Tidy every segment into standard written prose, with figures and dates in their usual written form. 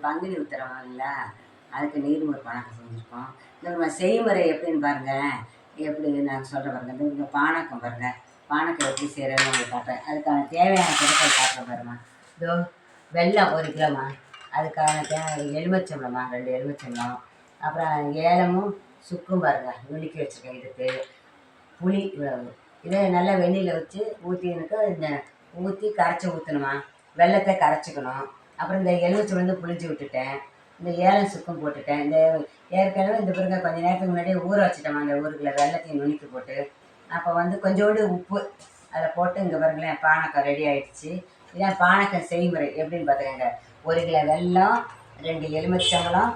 பங்குனி உத்திரம்ல அதுக்கு நீர்மோர் பானகம் செஞ்சுருக்கோம். இந்த செய்முறை எப்படின்னு பாருங்கள். எப்படி நான் சொல்கிறேன் பாருங்கள். இந்த பானகம் பாருங்கள். பானகம் எப்படி செய்கிறேன்னு உங்களுக்கு காட்டுறேன். அதுக்கான தேவையான பொருட்கள் காட்டுறேன் பாருமா. இதோ வெல்லம் 1 கிலோமா, அதுக்கான எலுமிச்சம்பழமா 2 எலுமிச்சம்பழம், அப்புறம் ஏலமும் சுக்கும் பாருங்கள் நுணுக்கி வச்சுருக்கேன். இதுக்கு புளி இதை நல்லா வெந்நீரில் வச்சு ஊற்றினுக்கு இந்த ஊற்றி கரைச்சி ஊற்றணுமா. வெல்லத்தை கரைச்சிக்கணும். அப்புறம் இந்த எலுமிச்சம்பழம் புளிஞ்சு விட்டுட்டேன். இந்த ஏலம் சுக்கும் போட்டுட்டேன். இந்த ஏற்கனவே இந்த பிறகு கொஞ்சம் நேரத்துக்கு முன்னாடியே ஊற வச்சுட்டோமா அந்த 1 கிலோ வெல்லத்தையும் நுணுக்கி போட்டு. அப்போ வந்து கொஞ்சோண்டு உப்பு அதில் போட்டு இங்கே பாருங்களேன் பானக்கம் ரெடி ஆகிடுச்சு. இதான் பானக்கம் செய்முறை எப்படின்னு பார்த்துக்கங்க. 1 கிலோ வெல்லம், 2 எலுமிச்சம்பழம்,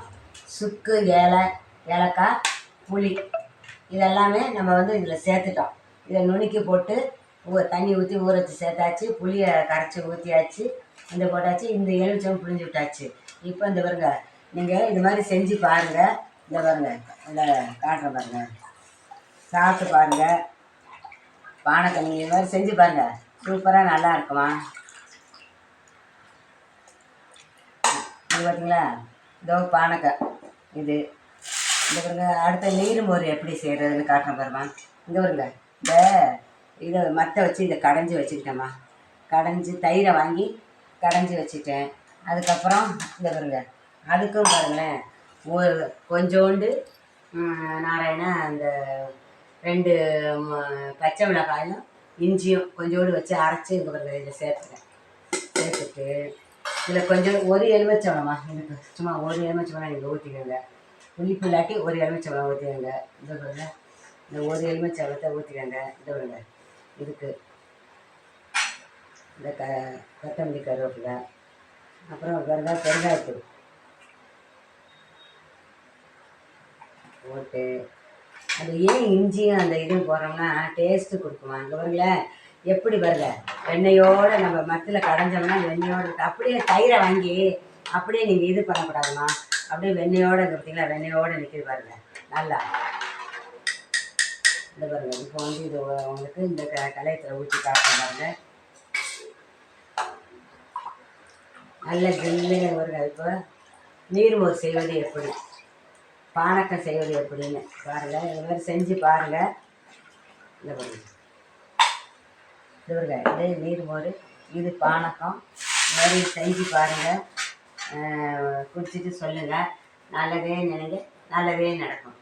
சுக்கு, ஏலக்காய், புளி இதெல்லாமே நம்ம வந்து இதில் சேர்த்துட்டோம். இதை நுணுக்கி போட்டு தண்ணி ஊற்றி ஊற வச்சு சேர்த்தாச்சு. புளியை கரைச்சி ஊற்றியாச்சு. இந்த போட்டாச்சு. இந்த எலுமிச்சம்பழம் புளிஞ்சு விட்டாச்சு. இப்போ இந்த பாருங்க, நீங்கள் இது மாதிரி செஞ்சு பாருங்கள். இந்த பாருங்க இதில் காட்டுற பாருங்கள், சாப்பிட்டு பாருங்கள். பானக்கம் நீங்கள் இது மாதிரி செஞ்சு பாருங்கள். சூப்பராக நல்லா இருக்குமா. இது பார்த்தீங்களா, இதோ பானக்கம் இது. இந்த பாருங்க அடுத்த நீர்மோர் எப்படி செய்கிறதுன்னு காட்டுறேன் பாருமா. இங்கே பாருங்க, இந்த இதை மற்ற வச்சு இதை கடைஞ்சி வச்சுக்கிட்டேம்மா. கடைஞ்சி தயிரை வாங்கி கடைஞ்சி வச்சுட்டேன். அதுக்கப்புறம் இந்த பாருங்க அதுக்கும் பாருங்களேன் கொஞ்சோண்டு நாராயணா அந்த 2 பச்சை மிளகாயும் இஞ்சியும் கொஞ்சோண்டு வச்சு அரைச்சி இங்கே பாருங்க இதில் சேர்த்துட்டு இதில் கொஞ்சம் 1 எலுமிச்சம்பழமா, எனக்கு சும்மா 1 எலுமிச்சம்பழம் நீங்கள் ஊற்றிக்கோங்க. புளிப்பு இல்லாட்டி 1 எலுமிச்சம்பழம் ஊற்றிக்கோங்க. இந்த பாருங்க இந்த 1 எலுமிச்சம்பழத்தை ஊற்றிக்கோங்க. இந்த பாருங்க இதுக்கு இந்த கொத்தமல்லி கருவேப்பிலை, அப்புறம் பாருங்க பெருங்காயத்தூள் போட்டு அது ஏன் இஞ்சியும் அந்த இதுவும் போடுறோம்னா டேஸ்ட்டு கொடுக்குமா. அங்கே பாருங்களேன் எப்படி பாருங்க வெண்ணெயோடு நம்ம மத்தில் கடைஞ்சோம்னா வெண்ணெயோடு இருக்குது. அப்படியே தயிரை வாங்கி அப்படியே நீங்கள் இது பண்ணக்கூடாதுமா. அப்படியே வெண்ணெயோடு பார்த்தீங்களா, வெண்ணெயோடு நிற்கிது பாருங்க நல்லா. இந்த பாருங்க இப்போ வந்து இது உங்களுக்கு இந்த கலையத்தில் ஊற்றி காட்டுறேன் பாருங்க. நல்ல ஜில்லுன்னு வருங்க. இப்போ நீர்மோர் செய்வது எப்படி, பானக்கம் செய்வது எப்படின்னு பாருங்கள். இது மாதிரி செஞ்சு பாருங்கள். இந்த பாருங்க இது பாருங்க இது நீர்மோர், இது பானக்கம். இது மாதிரி செஞ்சு பாருங்கள். குடிச்சிட்டு சொல்லுங்கள். நல்லதே நினைங்க, நல்லதே நடக்கும்.